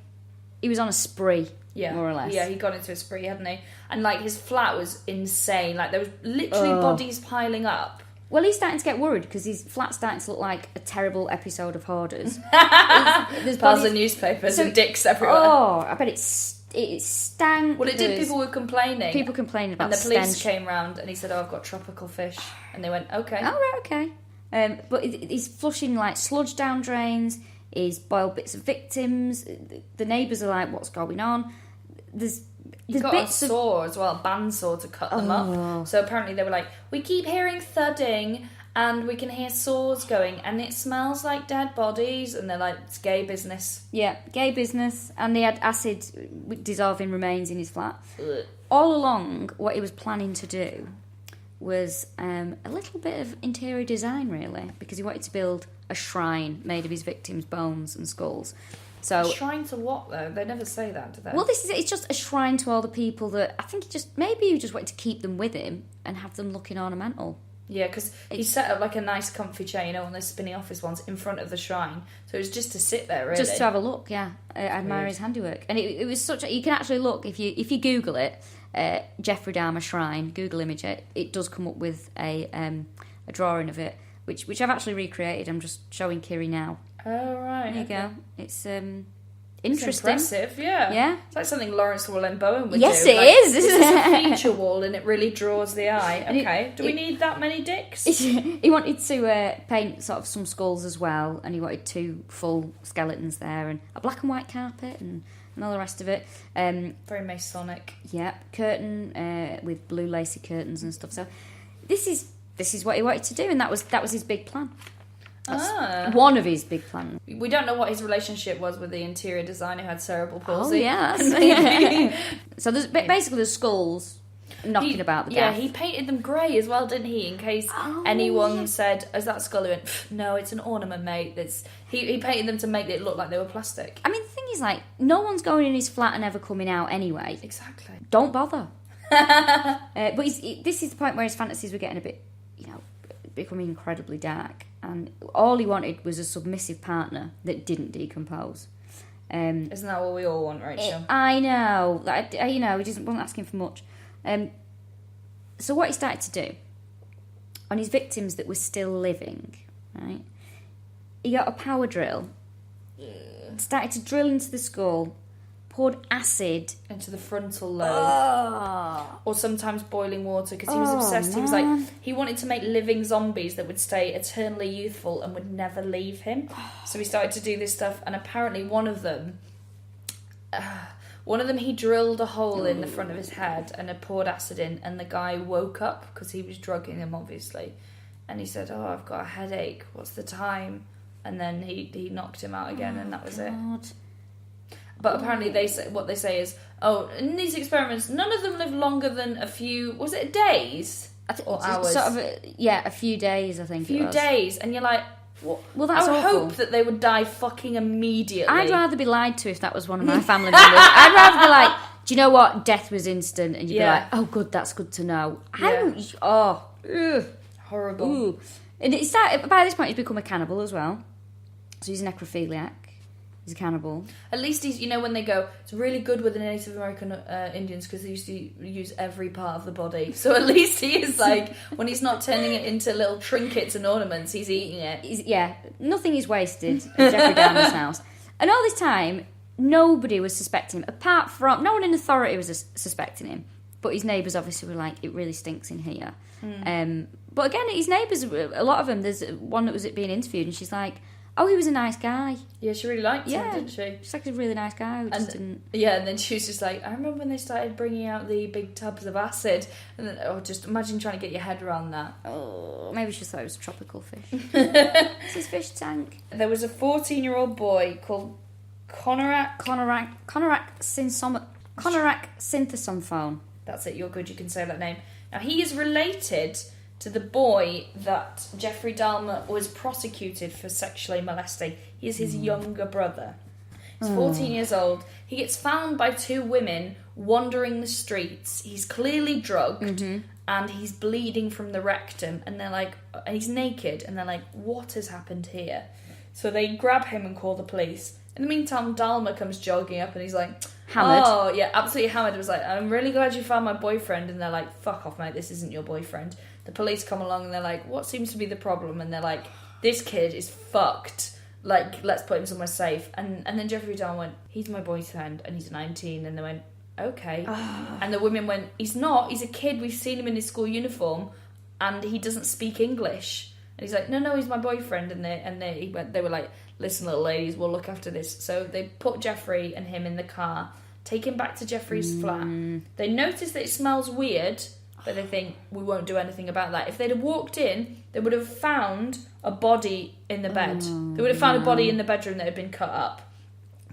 he was on a spree, more or less. Yeah, he got into a spree, hadn't he? And like his flat was insane. Like there was literally bodies piling up. Well, he's starting to get worried because his flat's starting to look like a terrible episode of Hoarders. There's piles of newspapers and dicks everywhere. I bet it stank. Well, it did. People were complaining. People complaining about and the police stench. came round and he said, I've got tropical fish. And they went, okay. Oh, right, okay. But he's flushing like sludge down drains. He's boiled bits of victims. The neighbours are like, what's going on? There's got bits a saw as well, a bandsaw to cut them up. So apparently they were like, we keep hearing thudding and we can hear saws going, and it smells like dead bodies, and they're like, it's gay business. Yeah, gay business, and they had acid dissolving remains in his flat. Ugh. All along, what he was planning to do was a little bit of interior design, really, because he wanted to build a shrine made of his victims' bones and skulls. So, A shrine to what, though? They never say that, do they? well, it's just a shrine to all the people that I think maybe he just wanted to keep them with him and have them looking ornamental. Yeah, because he set up like a nice comfy chair, you know, one of those spinning office ones in front of the shrine. So it was just to sit there, really. Just to have a look, yeah. Admire his handiwork. And it was such a... You can actually look, if you Google it, Jeffrey Dahmer Shrine, Google image it, it does come up with a drawing of it, which I've actually recreated. I'm just showing Kiri now. Oh, right. There you go. It's interesting. It's impressive, yeah. Yeah. It's like something Lawrence Llewellyn-Bowen would Yes, do. it is. This is a feature wall and it really draws the eye. Okay. Do we need that many dicks? He wanted to paint sort of some skulls as well, and he wanted 2 full skeletons there, and a black and white carpet, and all the rest of it. Very Masonic. Yeah, curtain with blue lacy curtains and stuff. So this is what he wanted to do, and that was his big plan. That's one of his big plans. We don't know what his relationship was with the interior designer who had cerebral palsy. Oh, yeah. So there's basically the skulls knocking about the Yeah, gaff. he painted them grey as well, didn't he? In case anyone said, "Is that skull?" He went, "No, it's an ornament, mate." He painted them to make it look like they were plastic. I mean, the thing is, like, no one's going in his flat and ever coming out anyway. Exactly. Don't bother. But this is the point where his fantasies were getting a bit, becoming incredibly dark. And all he wanted was a submissive partner that didn't decompose. Isn't that what we all want, Rachel? I know. He wasn't asking for much. So what he started to do, on his victims that were still living, right, he got a power drill, started to drill into the skull, poured acid into the frontal lobe, or sometimes boiling water, because he was obsessed. Man. He was like, he wanted to make living zombies that would stay eternally youthful and would never leave him. So he started to do this stuff, and apparently one of them he drilled a hole in the front of his head and had poured acid in, and the guy woke up because he was drugging him, obviously, and he said, "Oh, I've got a headache. What's the time?" And then he knocked him out again, and that was it. But apparently what they say is, in these experiments, none of them live longer than a few, was it days? Or hours? Sort of, a few days, I think. A few days, and you're like, what? Well, that's I would awful. hope that they would die fucking immediately. I'd rather be lied to if that was one of my family members. I'd rather be like, do you know what? Death was instant, and you'd be like, oh, good, that's good to know. Horrible. Ooh. And it started, by this point, he's become a cannibal as well. So he's a necrophiliac. He's a cannibal. At least he's, when they go, it's really good with the Native American Indians because they used to use every part of the body. So at least he is like, when he's not turning it into little trinkets and ornaments, he's eating it. Nothing is wasted at Jeffrey Dahmer's house. And all this time, nobody was suspecting him, apart from, no one in authority was suspecting him. But his neighbours obviously were like, it really stinks in here. But again, his neighbours, a lot of them, there's one that was being interviewed and she's like, oh, he was a nice guy. Yeah, she really liked him, didn't she? She's like a really nice guy who just didn't... Yeah, and then she was just like, I remember when they started bringing out the big tubs of acid. And then, just imagine trying to get your head around that. Oh, maybe she thought it was a tropical fish. It's his fish tank. There was a 14-year-old boy called Conorak Synthesomphone. That's it, you're good, you can say that name. Now, he is related to the boy that Jeffrey Dahmer was prosecuted for sexually molesting. He is his younger brother. He's 14 years old. He gets found by 2 women wandering the streets. He's clearly drugged and he's bleeding from the rectum. And they're like, and he's naked. And they're like, what has happened here? So they grab him and call the police. In the meantime, Dahmer comes jogging up and he's like, hammered. Oh, yeah, absolutely hammered. It was like, I'm really glad you found my boyfriend. And they're like, fuck off, mate, this isn't your boyfriend. The police come along and they're like, what seems to be the problem? And they're like, this kid is fucked. Like, let's put him somewhere safe. And then Jeffrey Dahmer went, he's my boyfriend and he's 19. And they went, okay. And the women went, he's not. He's a kid. We've seen him in his school uniform and he doesn't speak English. And he's like, no, he's my boyfriend. And they were like, listen, little ladies, we'll look after this. So they put Jeffrey and him in the car, take him back to Jeffrey's flat. They notice that it smells weird. but they think we won't do anything about that. If they'd have walked in, they would have found a body in the bed. They would have found a body in the bedroom that had been cut up.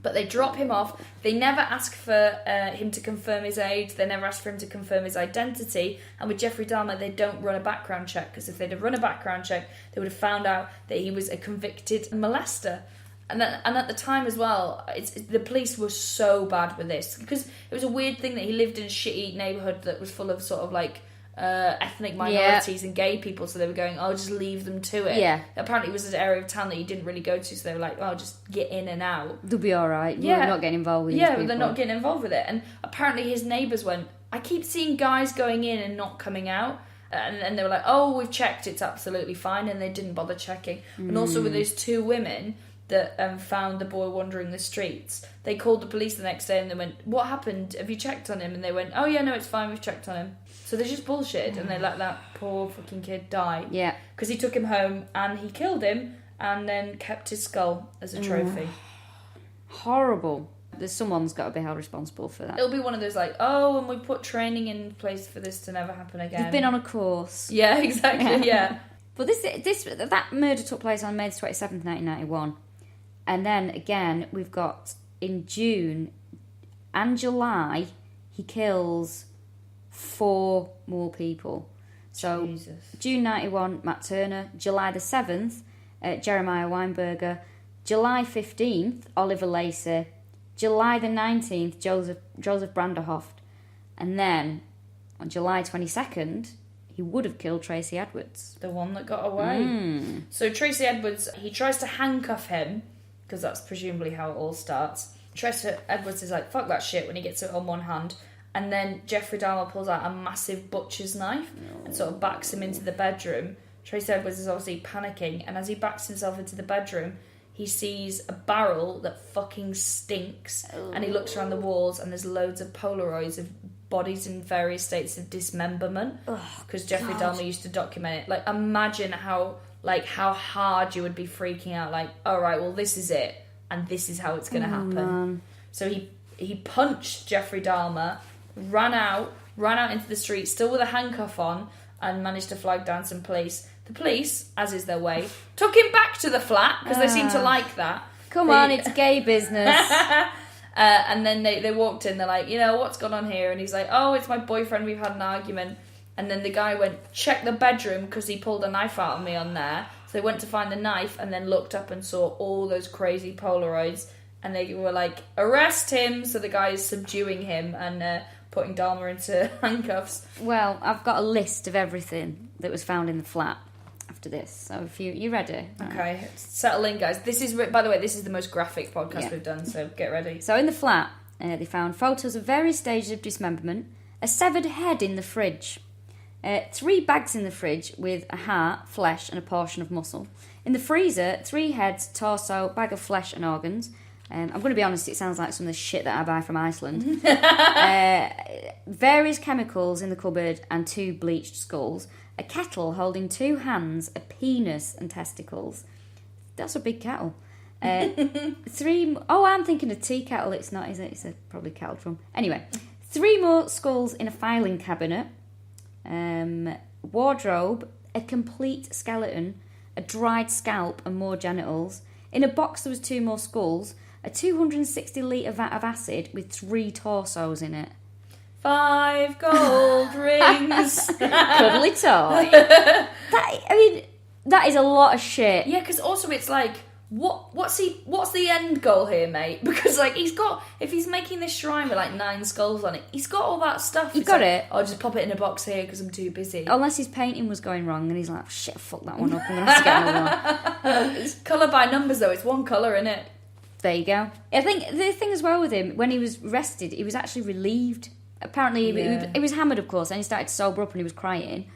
But they drop him off. They never ask for him to confirm his age. They never ask for him to confirm his identity. And with Jeffrey Dahmer, they don't run a background check, because if they'd have run a background check, they would have found out that he was a convicted molester. And at the time as well, the police were so bad with this, because it was a weird thing that he lived in a shitty neighbourhood that was full of sort of like ethnic minorities and gay people, so they were going, oh, just leave them to it. Yeah. Apparently it was an area of town that you didn't really go to, so they were like, oh, just get in and out. They'll be alright. Yeah. We're not getting involved with these people. They're not getting involved with it. And apparently his neighbours went, I keep seeing guys going in and not coming out. And they were like, oh, we've checked, it's absolutely fine. And they didn't bother checking. And also with those two women that found the boy wandering the streets, they called the police the next day and they went, what happened? Have you checked on him? And they went, oh yeah, no, it's fine, we've checked on him. So they just bullshitted and they let that poor fucking kid die. Yeah. Because he took him home and he killed him and then kept his skull as a trophy. Horrible. Someone's got to be held responsible for that. It'll be one of those like, oh, and we put training in place for this to never happen again. They've been on a course. Yeah, exactly, yeah. But that murder took place on May 27th, 1991. And then again, we've got in June and July, he kills 4 more people. So Jesus. June 91, Matt Turner. July the 7th, Jeremiah Weinberger. July 15th, Oliver Lacey. July the 19th, Joseph Branderhoft. And then on July 22nd, he would have killed Tracy Edwards. The one that got away. So Tracy Edwards, he tries to handcuff him, because that's presumably how it all starts. Tracy Edwards is like, fuck that shit, when he gets it on one hand. And then Jeffrey Dahmer pulls out a massive butcher's knife and sort of backs him into the bedroom. Tracy Edwards is obviously panicking, and as he backs himself into the bedroom, he sees a barrel that fucking stinks. And he looks around the walls and there's loads of Polaroids of bodies in various states of dismemberment. Because Jeffrey Dahmer used to document it. Like, imagine how hard you would be freaking out. Like, all right, well, this is it. And this is how it's going to happen. Man. So he punched Jeffrey Dahmer, ran out into the street, still with a handcuff on, and managed to flag down some police. The police, as is their way, took him back to the flat, because they seem to like that. Come on, it's gay business. And then they walked in, they're like, what's gone on here? And he's like, oh, it's my boyfriend, we've had an argument. And then the guy went, check the bedroom, because he pulled a knife out on me on there. So they went to find the knife and then looked up and saw all those crazy Polaroids. And they were like, arrest him. So the guy is subduing him and putting Dahmer into handcuffs. Well, I've got a list of everything that was found in the flat after this. So if you ready? Okay, settle in, guys. This is, by the way, this is the most graphic podcast we've done, so get ready. So in the flat, they found photos of various stages of dismemberment, a severed head in the fridge, 3 bags in the fridge with a heart, flesh and a portion of muscle. In the freezer, 3 heads, torso, bag of flesh and organs. I'm going to be honest, it sounds like some of the shit that I buy from Iceland. Various chemicals in the cupboard and 2 bleached skulls. A kettle holding 2 hands, a penis and testicles. That's a big kettle. 3... Oh, I'm thinking a tea kettle. It's not, is it? It's probably kettle drum. Anyway, 3 more skulls in a filing cabinet. Wardrobe, a complete skeleton, a dried scalp and more genitals. In a box there was 2 more skulls, a 260-litre vat of acid with 3 torsos in it. 5 gold rings. Cuddly toy. That is a lot of shit. Yeah, because also it's like, what's the end goal here, mate? Because like if he's making this shrine with like 9 skulls on it, he's got all that stuff. He got it. I'll just pop it in a box here because I'm too busy. Unless his painting was going wrong and he's like, shit, fuck that one up. I'm gonna have to get another one. Colour by numbers though. It's one colour, innit? There you go. I think the thing as well with him, when he was arrested, he was actually relieved. Apparently, he was hammered, of course, and he started to sober up and he was crying.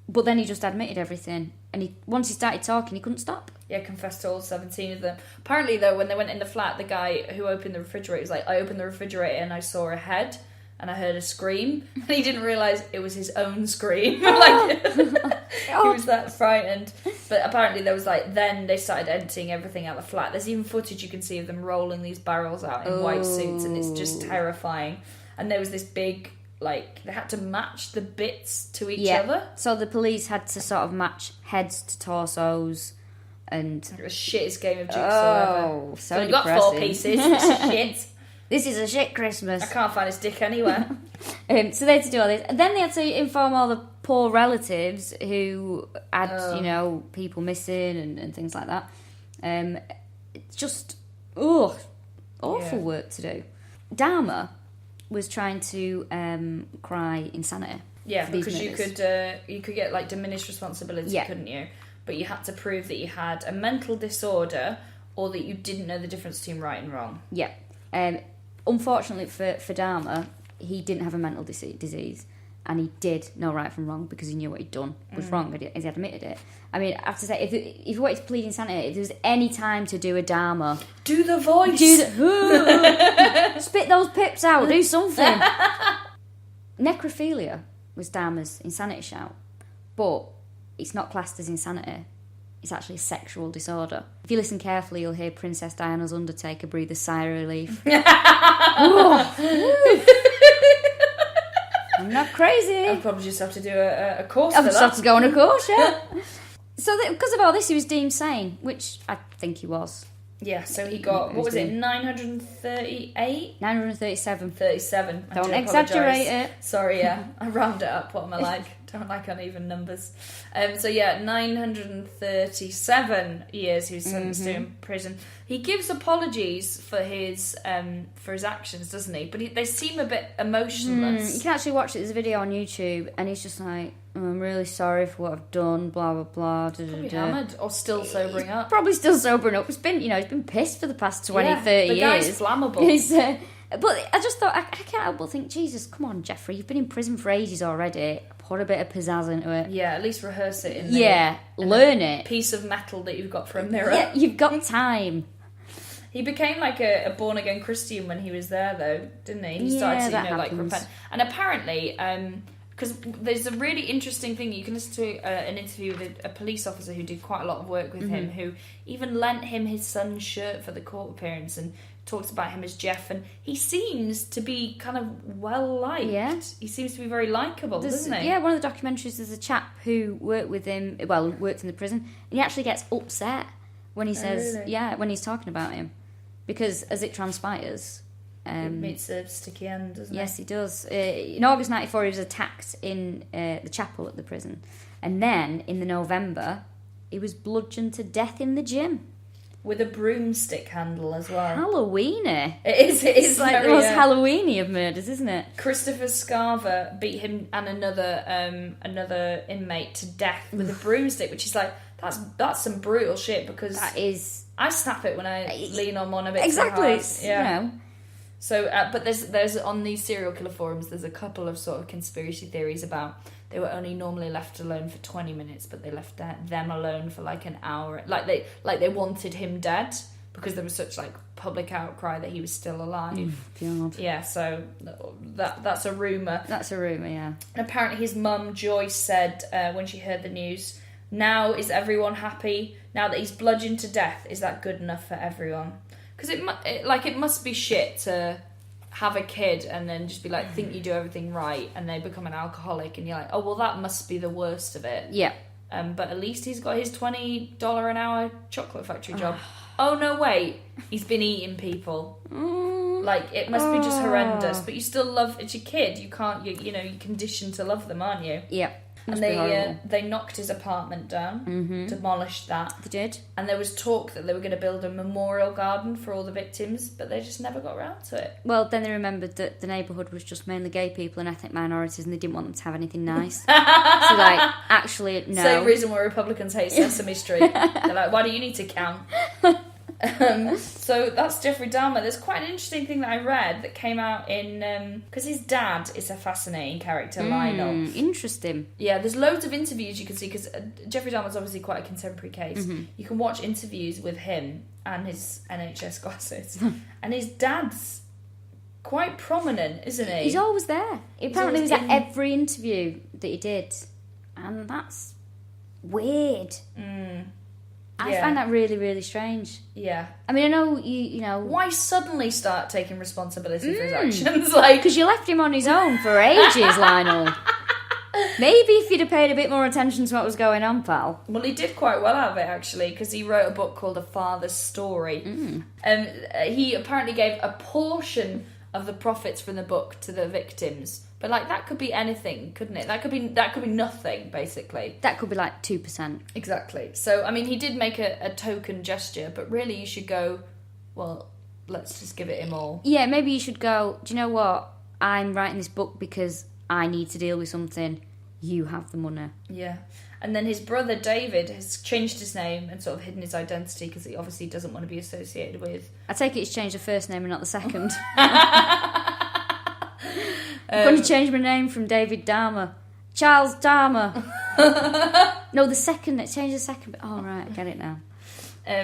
But then he just admitted everything. And once he started talking, he couldn't stop. Yeah, confessed to all 17 of them. Apparently, though, when they went in the flat, the guy who opened the refrigerator was like, I opened the refrigerator and I saw a head and I heard a scream. And he didn't realise it was his own scream. He was that frightened. But apparently there was then they started emptying everything out of the flat. There's even footage you can see of them rolling these barrels out in white suits and it's just terrifying. And there was this big, like, they had to match the bits to each other. So the police had to sort of match heads to torsos, and it was the shittest game of jigsaw ever. So we've got 4 pieces. It's shit. This is a shit Christmas. I can't find his dick anywhere. So they had to do all this, and then they had to inform all the poor relatives who had, people missing and things like that. It's just awful work to do. Dahmer was trying to cry insanity. Yeah, because you could get like diminished responsibility, couldn't you? But you had to prove that you had a mental disorder or that you didn't know the difference between right and wrong. Yeah. Unfortunately for Dahmer, he didn't have a mental disease, and he did know right from wrong because he knew what he'd done was wrong, as he admitted it. I mean, I have to say, if you wanted to plead insanity, if there was any time to do a Dahmer... Do the voice! Spit those pips out, do something! Necrophilia was Dahmer's insanity shout, but it's not classed as insanity. It's actually a sexual disorder. If you listen carefully, you'll hear Princess Diana's undertaker breathe a sigh of relief. I'm not crazy. I'll probably just have to do a course I'll for just that. have to go on a course, yeah. So because of all this, he was deemed sane, which I think he was. Yeah, so he got, what was it, 938? 937. 37. Don't exaggerate it. Sorry, yeah. I round it up. What am I like? Don't like uneven numbers. 937 years he was sentenced to in prison. He gives apologies for his actions, doesn't he? But they seem a bit emotionless. You can actually watch it. There's a video on YouTube, and he's just like, I'm really sorry for what I've done, blah, blah, blah. Probably hammered, or still sobering up. Probably still sobering up. He's been pissed for the past 20, 30 years. The guy's flammable. But I just thought, I can't help but think, Jesus, come on, Jeffrey, you've been in prison for ages already. Put a bit of pizzazz into it. Yeah, at least rehearse it in learn it. Piece of metal that you've got for a mirror. Yeah, you've got time. He became like a born-again Christian when he was there, though, didn't he? He started to, repent. And apparently... because there's a really interesting thing. You can listen to an interview with a police officer who did quite a lot of work with him, who even lent him his son's shirt for the court appearance and talks about him as Jeff. And he seems to be kind of well-liked. Yeah. He seems to be very likeable, doesn't he? Yeah, one of the documentaries, there's a chap who worked with him, worked in the prison, and he actually gets upset when he says, when he's talking about him. Because as it transpires... it meets a sticky end, doesn't it? Yes, he does. In August 94, he was attacked in the chapel at the prison. And then, in the November, he was bludgeoned to death in the gym. With a broomstick handle as well. Halloweeny. It is like the most Halloweeny of murders, isn't it? Christopher Scarver beat him and another inmate to death with a broomstick, which is like, that's some brutal shit, because... That is... I snap it when I lean on one a bit exactly, too hard. So, but there's on these serial killer forums, there's a couple of sort of conspiracy theories about they were only normally left alone for 20 minutes, but they left them alone for like an hour. Like they wanted him dead because there was such like public outcry that he was still alive. God. Yeah, so that's a rumour. That's a rumour, yeah. And apparently his mum, Joyce, said when she heard the news, now is everyone happy? Now that he's bludgeoned to death, is that good enough for everyone? Because it must be shit to have a kid and then just be like, think you do everything right, and they become an alcoholic, and you're like, oh, well, that must be the worst of it. Yeah. But at least he's got his $20 an hour chocolate factory job. Oh, no, wait. He's been eating people. Like, it must be just horrendous. But you still love... It's your kid. You can't... you're conditioned to love them, aren't you? Yeah. And they knocked his apartment down, demolished that. They did. And there was talk that they were going to build a memorial garden for all the victims, but they just never got around to it. Well, then they remembered that the neighbourhood was just mainly gay people and ethnic minorities, and they didn't want them to have anything nice. So, like, actually, no. Same reason why Republicans hate Sesame Street. They're like, why do you need to count? So that's Jeffrey Dahmer. There's quite an interesting thing that I read that came out in... Because his dad is a fascinating character, Lionel. Interesting. Yeah, there's loads of interviews you can see, because Jeffrey Dahmer's obviously quite a contemporary case. You can watch interviews with him and his NHS glasses. And his dad's quite prominent, isn't he? He's always there. Apparently he was at every interview that he did. And that's weird. I find that really, really strange. Yeah. I mean, I know you know... Why suddenly start taking responsibility for his actions? Like, because you left him on his own for ages, Lionel. Maybe if you'd have paid a bit more attention to what was going on, pal. Well, he did quite well out of it, actually, because he wrote a book called A Father's Story. He apparently gave a portion of the profits from the book to the victims. But, like, that could be anything, couldn't it? That could be nothing, basically. That could be, like, 2%. Exactly. So, I mean, he did make a token gesture, but really you should go, well, let's just give it him all. Yeah, maybe you should go, do you know what? I'm writing this book because I need to deal with something. You have the money. Yeah. And then his brother David has changed his name and sort of hidden his identity because he obviously doesn't want to be associated with... I take it he's changed the first name and not the second. I'm going to change my name from David Dahmer. Charles Dahmer. No, the second. Let's change the second. Oh, right, I get it now.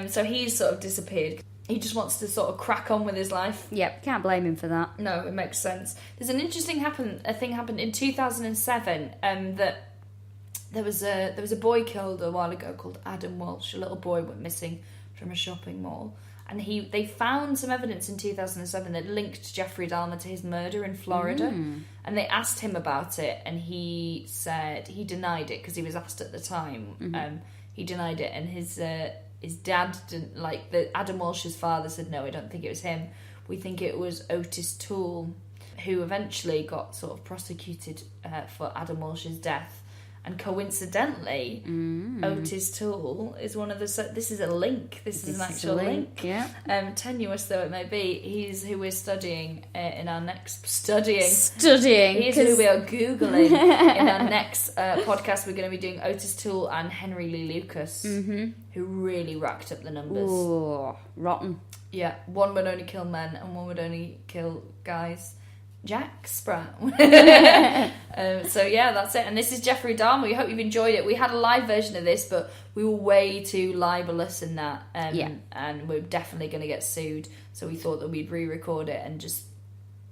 So he's sort of disappeared. He just wants to sort of crack on with his life. Yep, can't blame him for that. No, it makes sense. There's an interesting thing happened in 2007 that there was a boy killed a while ago called Adam Walsh. A little boy went missing from a shopping mall. And they found some evidence in 2007 that linked Jeffrey Dahmer to his murder in Florida. And they asked him about it, and he said he denied it because he was asked at the time. He denied it, and his dad didn't like Adam Walsh's father said, no, I don't think it was him. We think it was Otis Toole, who eventually got sort of prosecuted for Adam Walsh's death. And coincidentally, Otis Toole is one of the... This is a link. This is an actual link. Yeah. Tenuous though it may be, he's who we're studying in our next... Studying. He's who we are Googling in our next podcast. We're going to be doing Otis Toole and Henry Lee Lucas, who really racked up the numbers. Ooh, rotten. Yeah, one would only kill men and one would only kill guys. Jack Sprat. So yeah, that's it. And this is Jeffrey Dahmer. We hope you've enjoyed it. We had a live version of this, but we were way too libelous in that. And we're definitely going to get sued. So we thought that we'd re-record it and just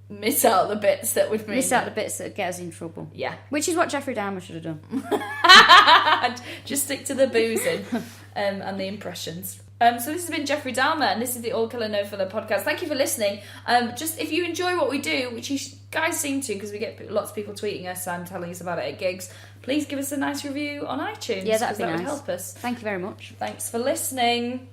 miss out the bits that would miss out the bits that get us in trouble. Yeah. Which is what Jeffrey Dahmer should have done. Just stick to the boozing and the impressions. So this has been Jeffrey Dahmer, and this is the All Killa No Filla podcast. Thank you for listening. Just if you enjoy what we do, which you guys seem to, because we get lots of people tweeting us and telling us about it at gigs, please give us a nice review on iTunes. Yeah, that'd be nice. Would help us. Thank you very much. Thanks for listening.